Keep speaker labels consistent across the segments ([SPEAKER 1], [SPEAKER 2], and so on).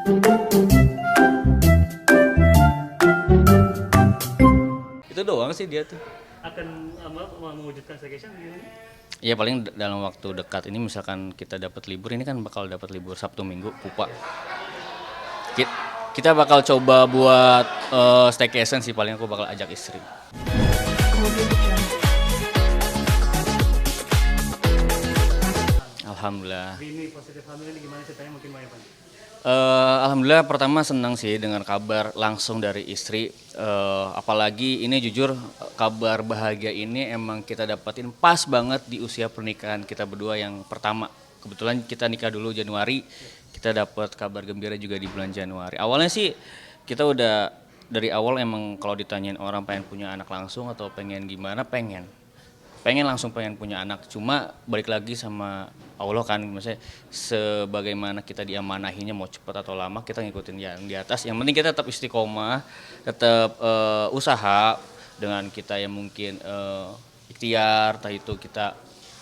[SPEAKER 1] Itu doang sih dia tuh.
[SPEAKER 2] Akan mewujudkan staycation gimana?
[SPEAKER 1] Ya paling dalam waktu dekat ini misalkan kita dapat libur, ini kan bakal dapat libur Sabtu Minggu pupa. Kita bakal coba buat staycation sih, paling aku bakal ajak istri. Alhamdulillah.
[SPEAKER 2] Ini positif hamil ini gimana ceritanya mungkin Pak Evan?
[SPEAKER 1] Alhamdulillah pertama senang sih dengan kabar langsung dari istri. Apalagi ini jujur kabar bahagia ini emang kita dapatin pas banget di usia pernikahan kita berdua yang pertama. Kebetulan kita nikah dulu Januari, kita dapat kabar gembira juga di bulan Januari. Awalnya sih kita udah dari awal emang kalau ditanyain orang pengen punya anak langsung atau pengen gimana, pengen langsung pengen punya anak, cuma balik lagi sama Allah kan, maksudnya sebagaimana kita diamanahinya mau cepat atau lama kita ngikutin yang di atas, yang penting kita tetap istiqomah, tetap usaha dengan kita yang mungkin ikhtiar, entah itu kita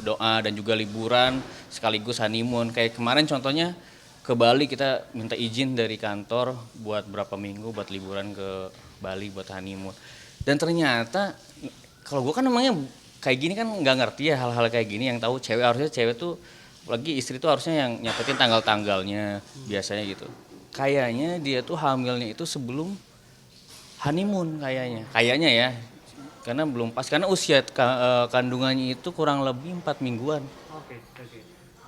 [SPEAKER 1] doa dan juga liburan sekaligus honeymoon. Kayak kemarin contohnya ke Bali kita minta izin dari kantor buat berapa minggu buat liburan ke Bali buat honeymoon, dan ternyata kalau gue kan emangnya kayak gini kan nggak ngerti ya hal-hal kayak gini, yang tahu cewek, harusnya cewek tuh lagi istri tuh harusnya yang nyatetin tanggal-tanggalnya biasanya gitu. Kayaknya dia tuh hamilnya itu sebelum honeymoon kayaknya ya, karena belum pas, karena usia kandungannya itu kurang lebih 4 mingguan.
[SPEAKER 2] Oke.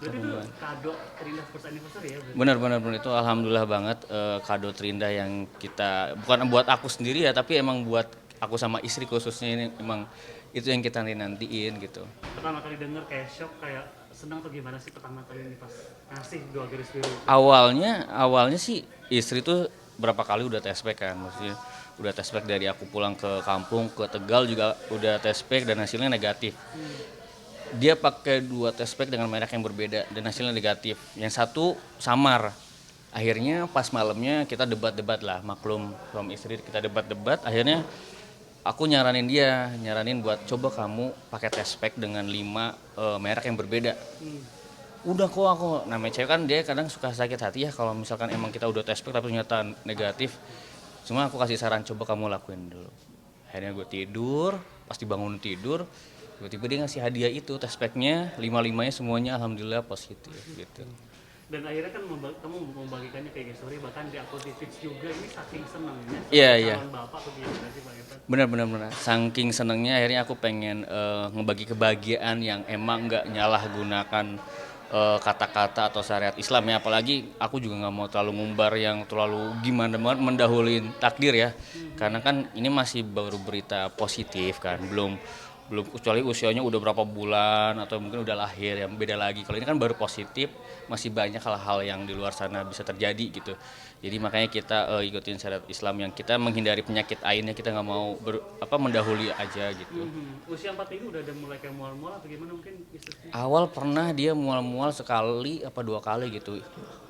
[SPEAKER 2] Jadi itu kado terindah first anniversary ya?
[SPEAKER 1] Benar itu alhamdulillah banget, kado terindah yang kita, bukan buat aku sendiri ya, tapi emang buat aku sama istri khususnya, ini emang itu yang kita nantiin gitu.
[SPEAKER 2] Pertama kali denger kayak shock, kayak senang atau gimana sih pertama kali ini pas ngasih 2 garis biru?
[SPEAKER 1] Awalnya sih istri tuh berapa kali udah tes pack kan, maksudnya udah tes pack dari aku pulang ke kampung ke Tegal juga udah tes pack dan hasilnya negatif. Dia pakai 2 tes pack dengan merek yang berbeda dan hasilnya negatif. Yang satu samar. Akhirnya pas malamnya kita debat-debat lah, maklum suami istri kita debat-debat. Akhirnya aku nyaranin buat coba kamu pakai test pack dengan 5 merek yang berbeda. Udah kok, aku namanya cewek kan dia kadang suka sakit hati ya kalau misalkan emang kita udah test pack tapi ternyata negatif. Cuma aku kasih saran coba kamu lakuin dulu. Akhirnya gue tidur, pas dibangun tidur tiba-tiba dia ngasih hadiah itu test packnya, 5-5-nya semuanya alhamdulillah positif gitu.
[SPEAKER 2] Dan akhirnya kan kamu membagikannya kayak story, bahkan di akun Twitch juga, ini saking senangnya
[SPEAKER 1] Iya.
[SPEAKER 2] calon bapak atau gimana sih Pak Evan?
[SPEAKER 1] Benar. Saking senengnya akhirnya aku pengen ngebagi kebahagiaan yang emang nggak nyalahgunakan kata-kata atau syariat Islam ya. Apalagi aku juga nggak mau terlalu ngumbar yang terlalu gimana banget mendahuluin takdir ya. Karena kan ini masih baru berita positif kan, belum kecuali usianya udah berapa bulan atau mungkin udah lahir, yang beda lagi. Kalau ini kan baru positif, masih banyak hal-hal yang di luar sana bisa terjadi gitu. Jadi makanya kita ikutin syariat Islam yang kita menghindari penyakit lainnya, kita nggak mau mendahului aja gitu.
[SPEAKER 2] Usia 4 minggu udah ada mulai kayak mual-mual atau gimana mungkin istrinya?
[SPEAKER 1] Awal pernah dia mual-mual sekali apa 2 kali gitu.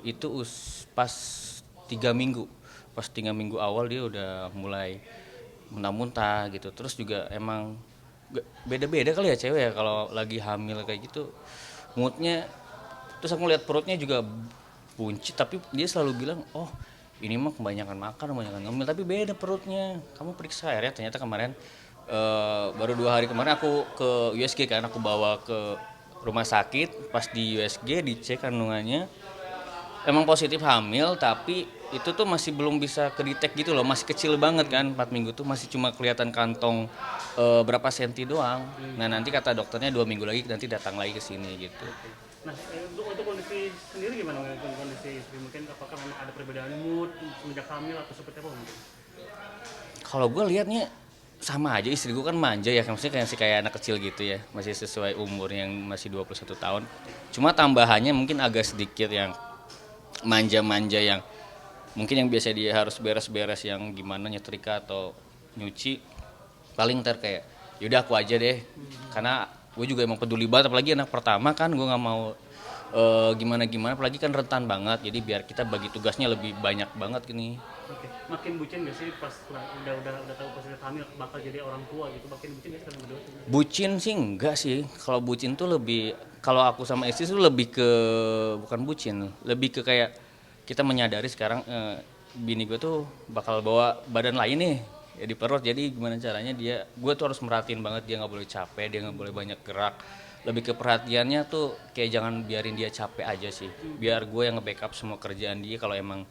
[SPEAKER 1] Itu pas 3 minggu. Pas 3 minggu awal dia udah mulai muntah-muntah gitu. Terus juga emang beda-beda kali ya cewek ya kalau lagi hamil kayak gitu moodnya. Terus aku lihat perutnya juga buncit, tapi dia selalu bilang oh ini mah kebanyakan ngemil, tapi beda perutnya, kamu periksa ya. Ternyata kemarin baru 2 hari kemarin aku ke USG kan, aku bawa ke rumah sakit. Pas di USG dicek kandungannya emang positif hamil, tapi itu tuh masih belum bisa kedetek gitu loh, masih kecil banget kan, 4 minggu tuh masih cuma kelihatan kantong berapa senti doang. Nah nanti kata dokternya 2 minggu lagi nanti datang lagi ke sini gitu.
[SPEAKER 2] Nah, untuk kondisi sendiri gimana kondisi istri? Mungkin apakah memang ada perbedaan mood semenjak hamil atau seperti apa mungkin?
[SPEAKER 1] Kalau gue liatnya sama aja, istri gue kan manja ya, maksudnya kayak anak kecil gitu ya, masih sesuai umur yang masih 21 tahun. Cuma tambahannya mungkin agak sedikit yang manja-manja, yang mungkin yang biasa dia harus beres-beres yang gimana nyetrika atau nyuci, paling ntar kayak yaudah aku aja deh. Karena gue juga emang peduli banget, apalagi anak pertama kan, gue nggak mau gimana-gimana, apalagi kan rentan banget, jadi biar kita bagi tugasnya lebih banyak banget gini.
[SPEAKER 2] Oke. Makin bucin gak sih pas udah tahu positif hamil bakal jadi orang tua gitu? Makin bucin gak sih kalian berdua?
[SPEAKER 1] Bucin sih enggak sih, kalau bucin tuh lebih, kalau aku sama istri tuh lebih ke bukan bucin, lebih ke kayak kita menyadari sekarang bini gue tuh bakal bawa badan lain nih ya di perut, jadi gimana caranya gue tuh harus merhatiin banget dia nggak boleh capek, dia nggak boleh banyak gerak, lebih ke perhatiannya tuh kayak jangan biarin dia capek aja sih, biar gue yang nge-backup semua kerjaan dia kalau emang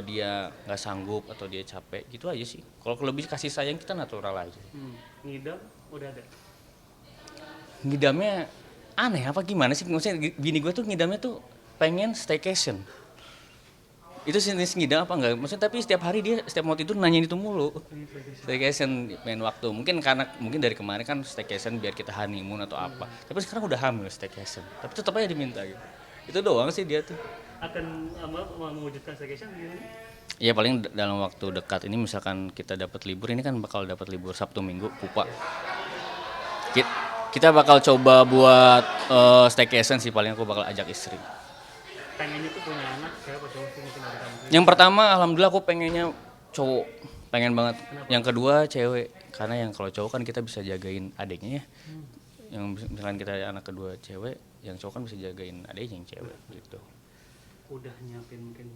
[SPEAKER 1] dia nggak sanggup atau dia capek gitu aja sih. Kalau lebih kasih sayang kita natural aja.
[SPEAKER 2] Ngidam udah ada.
[SPEAKER 1] Ngidamnya aneh apa gimana sih, maksudnya bini gue tuh ngidamnya tuh pengen staycation. Itu jenis ngidam apa enggak? Maksudnya tapi setiap hari dia setiap mau tidur nanyain itu mulu. Staycation main waktu. Mungkin dari kemarin kan staycation biar kita honeymoon atau apa. Tapi sekarang udah hamil staycation. Tapi tetap aja diminta gitu. Itu doang sih dia tuh.
[SPEAKER 2] Akan mewujudkan staycation gimana?
[SPEAKER 1] Ya paling dalam waktu dekat ini misalkan kita dapat libur, ini kan bakal dapat libur Sabtu Minggu pupa. Kita bakal coba buat staycation sih, paling aku bakal ajak istri.
[SPEAKER 2] Pengennya tuh punya anak siapa cowok sih mungkin dari kamu?
[SPEAKER 1] Yang pertama alhamdulillah aku pengennya cowok, pengen banget.
[SPEAKER 2] Kenapa?
[SPEAKER 1] Yang kedua cewek, karena yang kalau cowok kan kita bisa jagain adiknya ya. Yang misalkan kita anak kedua cewek, yang cowok kan bisa jagain adiknya yang cewek gitu.
[SPEAKER 2] Udah nyiapin mungkin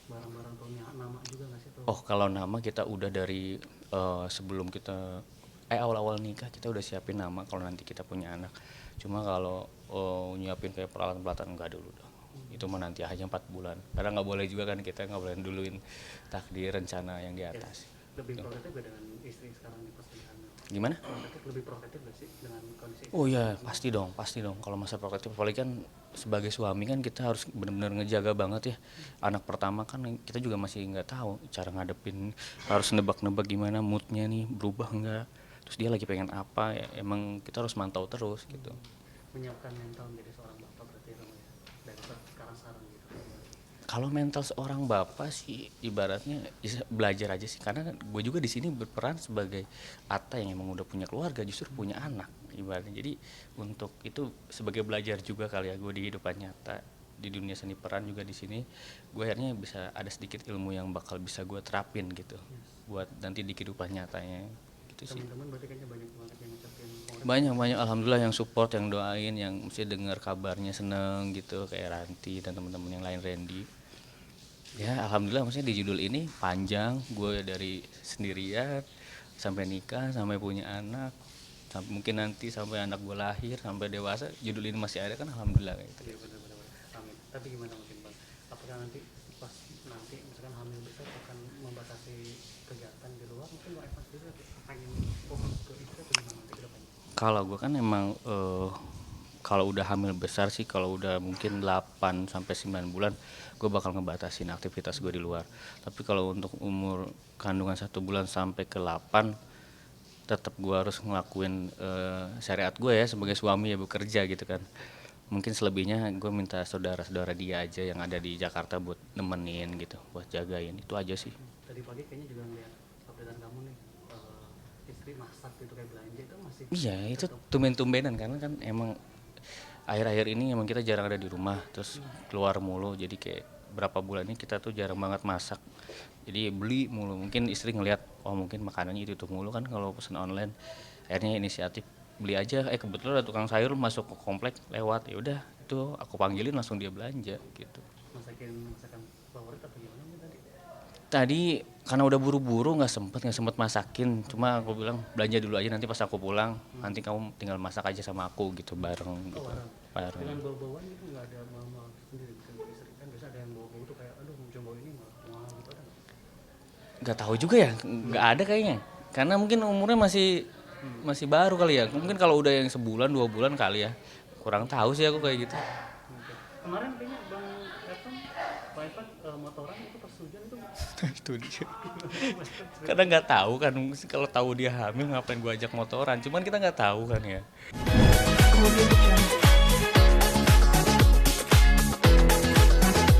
[SPEAKER 2] barang-barang punya nama juga nggak sih tuh?
[SPEAKER 1] Oh kalau nama kita udah dari sebelum kita awal-awal nikah kita udah siapin nama kalau nanti kita punya anak. Cuma kalau nyiapin kayak peralatan-peralatan enggak dulu dong. Itu mah nanti aja 4 bulan. Karena nggak boleh juga kan, kita nggak boleh duluin takdir rencana yang di atas.
[SPEAKER 2] Lebih protektif gak dengan istri sekarang nih pas lagi hamil?
[SPEAKER 1] Gimana?
[SPEAKER 2] Lebih protektif gak sih dengan kondisi istri?
[SPEAKER 1] Oh iya pasti dong. Kalau masa protektif apalagi kan sebagai suami kan kita harus benar-benar ngejaga banget ya. Anak pertama kan kita juga masih nggak tahu cara ngadepin, harus nebak-nebak gimana moodnya nih berubah nggak. Terus dia lagi pengen apa ya, emang kita harus mantau terus gitu.
[SPEAKER 2] Menyiapkan mental menjadi seorang bapak berarti ya, dari sekarang gitu.
[SPEAKER 1] Kalau mental seorang bapak sih ibaratnya belajar aja sih, karena gue juga di sini berperan sebagai Atta yang emang udah punya keluarga, justru punya anak ibaratnya. Jadi untuk itu sebagai belajar juga kali ya gue di kehidupan nyata, di dunia seni peran juga di sini gue akhirnya bisa ada sedikit ilmu yang bakal bisa gue terapin gitu buat nanti di kehidupan nyatanya gitu sih.
[SPEAKER 2] Teman-teman berarti kayaknya banyak banget yang ngucapin
[SPEAKER 1] Banyak alhamdulillah yang support, yang doain, yang mesti dengar kabarnya seneng gitu, kayak Ranti dan teman-teman yang lain, Randy. Ya alhamdulillah, maksudnya di judul ini panjang, gue dari sendirian sampai nikah, sampai punya anak, sampai mungkin nanti sampai anak gue lahir, sampai dewasa, judul ini masih ada kan alhamdulillah gitu.
[SPEAKER 2] Iya benar-benar. Amin. Tapi gimana mungkin bang? Apakah nanti pas nanti misalkan hamil besar akan membatasi kegiatan di luar? Mungkin mau Evan juga pengen fokus ke istri atau gimana nanti ke depannya?
[SPEAKER 1] Kalau gue kan emang kalau udah hamil besar sih, kalau udah mungkin 8 sampai 9 bulan gue bakal ngebatasin aktivitas gue di luar. Tapi kalau untuk umur kandungan 1 bulan sampai ke 8 tetap gue harus ngelakuin syariat gue ya sebagai suami ya, bekerja gitu kan. Mungkin selebihnya gue minta saudara-saudara dia aja yang ada di Jakarta buat nemenin gitu, buat jagain, itu aja sih.
[SPEAKER 2] Tadi pagi kayaknya juga ngeliat updatean kamu nih, istri masak gitu kayak belanja itu masih.
[SPEAKER 1] Iya itu tumben-tumbenan karena kan emang akhir-akhir ini emang kita jarang ada di rumah, terus keluar mulu, jadi kayak berapa bulan ini kita tuh jarang banget masak, jadi beli mulu. Mungkin istri ngelihat oh mungkin makanannya itu mulu kan kalau pesan online, akhirnya inisiatif beli aja. Kebetulan ada tukang sayur masuk ke komplek lewat, ya udah itu aku panggilin langsung dia belanja gitu.
[SPEAKER 2] Masakan favorit atau gimana nih tadi?
[SPEAKER 1] Tadi karena udah buru-buru nggak sempet masakin, cuma aku bilang belanja dulu aja, nanti pas aku pulang nanti kamu tinggal masak aja sama aku gitu bareng gitu. Bareng.
[SPEAKER 2] Dengan bau-bauan itu nggak ada mama sendiri mungkin istri kan biasa ada yang bau-bau tuh kayak aduh muncul bau ini mau gitu ada nggak?
[SPEAKER 1] Nggak tahu juga ya, nggak ada kayaknya, karena mungkin umurnya masih baru kali ya. Mungkin kalau udah yang sebulan 2 bulan kali ya, kurang tahu sih aku kayak gitu.
[SPEAKER 2] Oke. Kemarin kayaknya Bang Evan, Pak Evan motoran itu pas hujan itu
[SPEAKER 1] Itu dia. Karena nggak tahu kan, kalau tahu dia hamil ngapain gua ajak motoran, cuman kita nggak tahu kan ya.
[SPEAKER 3] Audio Jungle.